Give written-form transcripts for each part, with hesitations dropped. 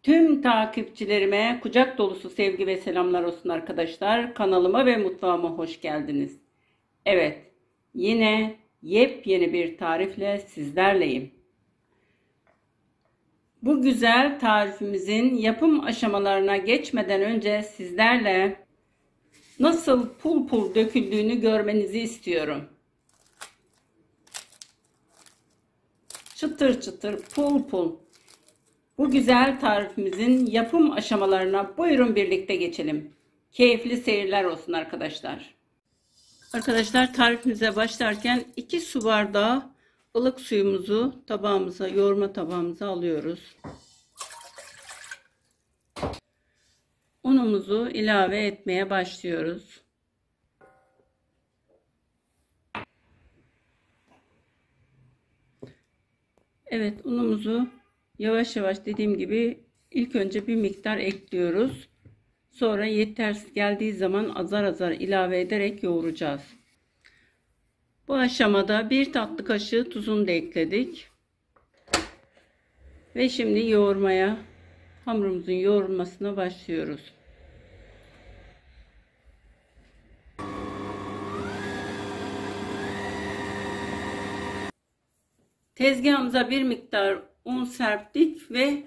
Tüm takipçilerime kucak dolusu sevgi ve selamlar olsun arkadaşlar. Kanalıma ve mutfağıma hoş geldiniz. Evet, yine yepyeni bir tarifle sizlerleyim. Bu güzel tarifimizin yapım aşamalarına geçmeden önce sizlerle nasıl pul pul döküldüğünü görmenizi istiyorum. Çıtır çıtır pul pul. Bu güzel tarifimizin yapım aşamalarına buyurun birlikte geçelim. Keyifli seyirler olsun arkadaşlar. Arkadaşlar tarifimize başlarken 2 su bardağı ılık suyumuzu tabağımıza, yoğurma tabağımıza alıyoruz. Unumuzu ilave etmeye başlıyoruz. Evet, unumuzu yavaş yavaş dediğim gibi ilk önce bir miktar ekliyoruz. Sonra yetersiz geldiği zaman azar azar ilave ederek yoğuracağız. Bu aşamada 1 tatlı kaşığı tuzunu da ekledik. Ve şimdi hamurumuzun yoğurulmasına başlıyoruz. Tezgahımıza bir miktar un serptik ve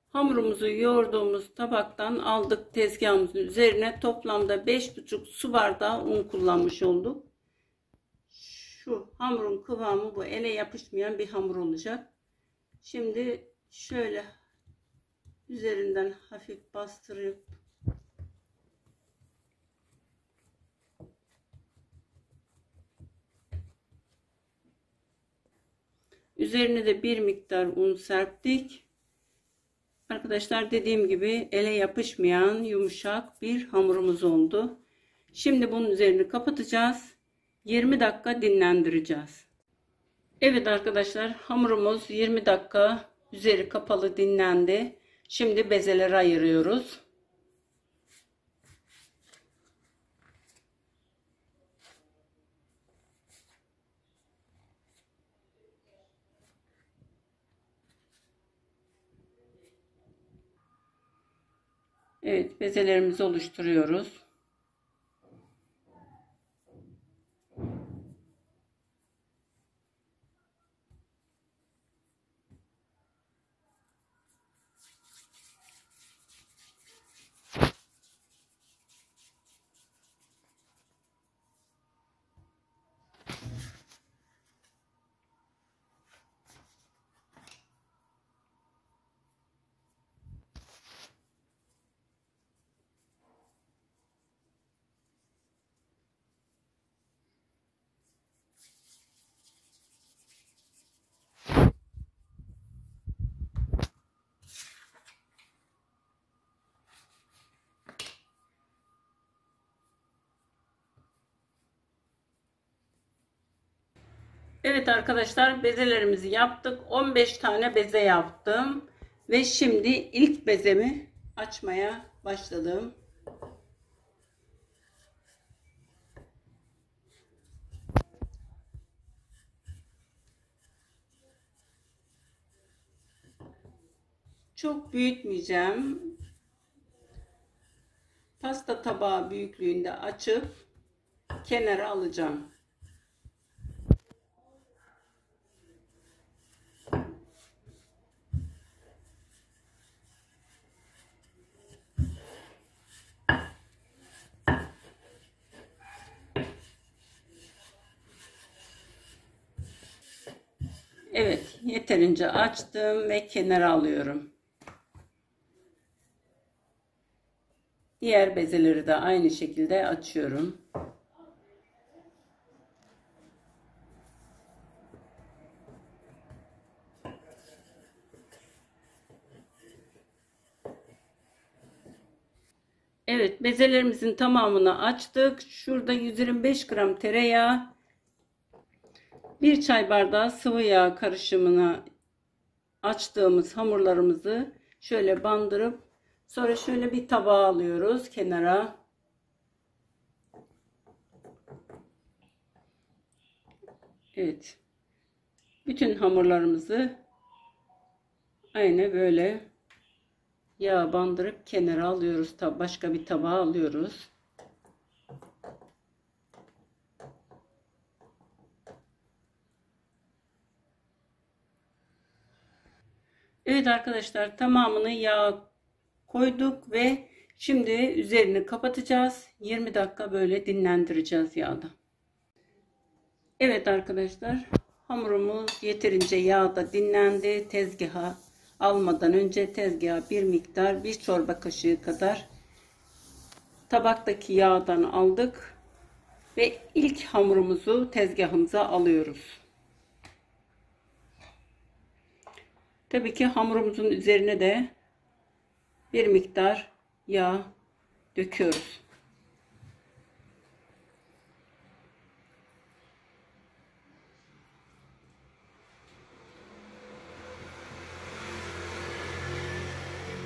hamurumuzu yoğurduğumuz tabaktan aldık tezgahımızın üzerine. Toplamda 5,5 su bardağı un kullanmış olduk. Şu hamurun kıvamı bu. Ele yapışmayan bir hamur olacak. Şimdi şöyle üzerinden hafif bastırıp üzerine de bir miktar un serptik. Arkadaşlar dediğim gibi ele yapışmayan yumuşak bir hamurumuz oldu. Şimdi bunun üzerini kapatacağız. 20 dakika dinlendireceğiz. Evet arkadaşlar, hamurumuz 20 dakika üzeri kapalı dinlendi. Şimdi bezelere ayırıyoruz. Evet, bezelerimizi oluşturuyoruz. Evet arkadaşlar, bezelerimizi yaptık. 15 tane beze yaptım. Ve şimdi ilk bezemi açmaya başladım. Çok büyütmeyeceğim. Pasta tabağı büyüklüğünde açıp kenara alacağım. Evet, yeterince açtım ve kenara alıyorum. Diğer bezeleri de aynı şekilde açıyorum. Evet, bezelerimizin tamamını açtık. Şurada 125 gram tereyağı, 1 çay bardağı sıvı yağ karışımına açtığımız hamurlarımızı şöyle bandırıp sonra şöyle bir tabağa alıyoruz kenara. Evet. Bütün hamurlarımızı aynı böyle yağ bandırıp kenara alıyoruz. Başka bir tabağa alıyoruz. Evet arkadaşlar, tamamını yağ koyduk ve şimdi üzerini kapatacağız. 20 dakika böyle dinlendireceğiz yağda. Evet arkadaşlar, hamurumuz yeterince yağda dinlendi. Tezgaha almadan önce tezgaha bir miktar, bir çorba kaşığı kadar tabaktaki yağdan aldık ve ilk hamurumuzu tezgahımıza alıyoruz. Tabii ki hamurumuzun üzerine de bir miktar yağ döküyoruz.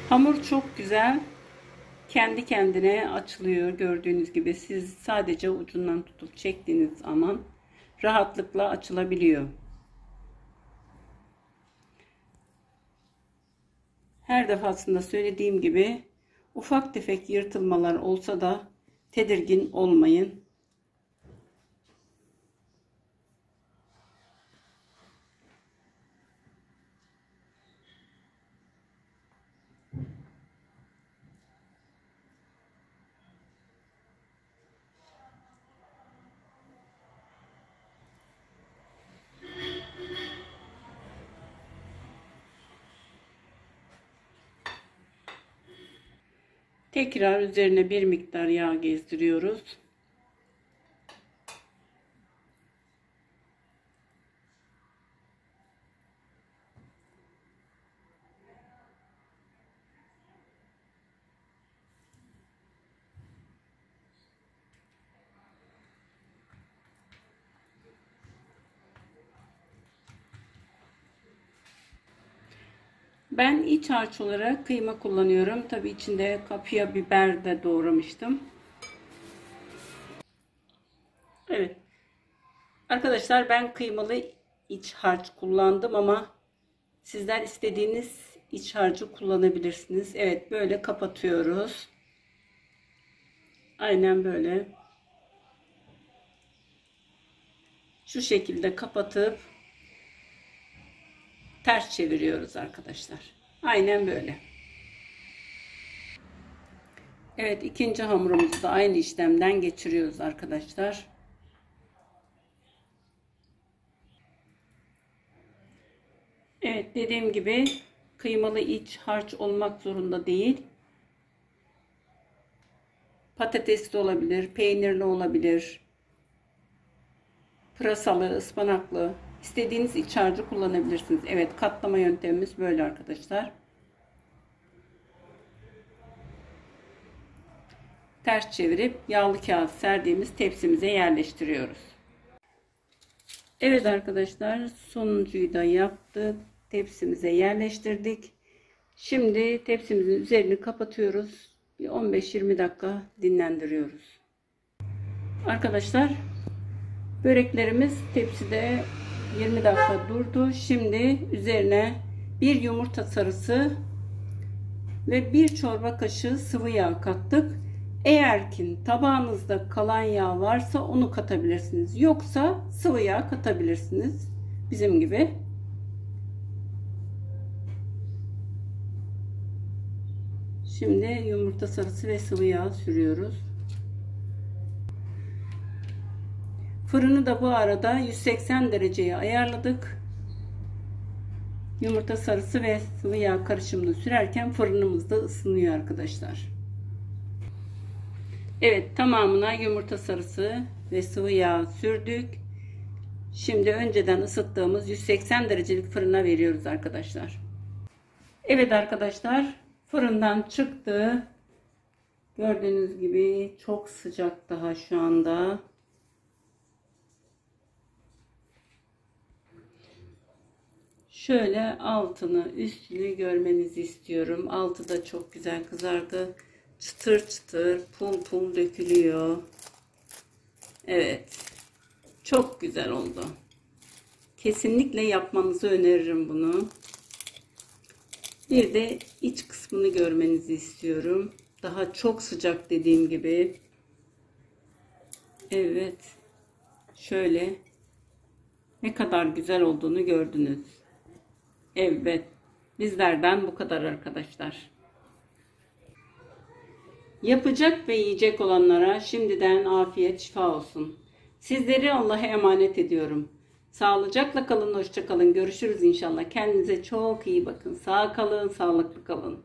Hamur çok güzel kendi kendine açılıyor. Gördüğünüz gibi siz sadece ucundan tutup çektiğiniz zaman rahatlıkla açılabiliyor. Her defasında söylediğim gibi ufak tefek yırtılmalar olsa da tedirgin olmayın. Tekrar üzerine bir miktar yağ gezdiriyoruz. Ben iç harç olarak kıyma kullanıyorum. Tabii içinde kapya biber de doğramıştım. Evet. Arkadaşlar, ben kıymalı iç harç kullandım ama sizler istediğiniz iç harcı kullanabilirsiniz. Evet, böyle kapatıyoruz. Aynen böyle. Şu şekilde kapatıp ters çeviriyoruz arkadaşlar. Aynen böyle. Evet, ikinci hamurumuzu da aynı işlemden geçiriyoruz arkadaşlar. Evet, dediğim gibi kıymalı iç harç olmak zorunda değil. Patatesli olabilir, peynirli olabilir, pırasalı, ıspanaklı, istediğiniz iç harcı kullanabilirsiniz. Evet, katlama yöntemimiz böyle arkadaşlar. Ters çevirip yağlı kağıt serdiğimiz tepsimize yerleştiriyoruz. Evet arkadaşlar, sonuncuyu da yaptık. Tepsimize yerleştirdik. Şimdi tepsimizin üzerini kapatıyoruz. Bir 15-20 dakika dinlendiriyoruz. Arkadaşlar, böreklerimiz tepside 20 dakika durdu. Şimdi üzerine bir yumurta sarısı ve bir çorba kaşığı sıvı yağ kattık. Eğer ki tabağınızda kalan yağ varsa onu katabilirsiniz. Yoksa sıvı yağ katabilirsiniz. Bizim gibi. Şimdi yumurta sarısı ve sıvı yağ sürüyoruz. Fırını da bu arada 180 dereceye ayarladık. Yumurta sarısı ve sıvı yağ karışımını sürerken fırınımız da ısınıyor arkadaşlar. Evet, tamamına yumurta sarısı ve sıvı yağ sürdük. Şimdi önceden ısıttığımız 180 derecelik fırına veriyoruz arkadaşlar. Evet arkadaşlar, fırından çıktı. Gördüğünüz gibi çok sıcak daha şu anda. Şöyle altını üstünü görmenizi istiyorum. Altı da çok güzel kızardı. Çıtır çıtır pul pul dökülüyor. Evet. Çok güzel oldu. Kesinlikle yapmanızı öneririm bunu. Bir de iç kısmını görmenizi istiyorum. Daha çok sıcak dediğim gibi. Evet. Şöyle. Ne kadar güzel olduğunu gördünüz. Evet. Bizlerden bu kadar arkadaşlar. Yapacak ve yiyecek olanlara şimdiden afiyet şifa olsun. Sizleri Allah'a emanet ediyorum. Sağlıcakla kalın, hoşça kalın. Görüşürüz inşallah. Kendinize çok iyi bakın. Sağ kalın, sağlıklı kalın.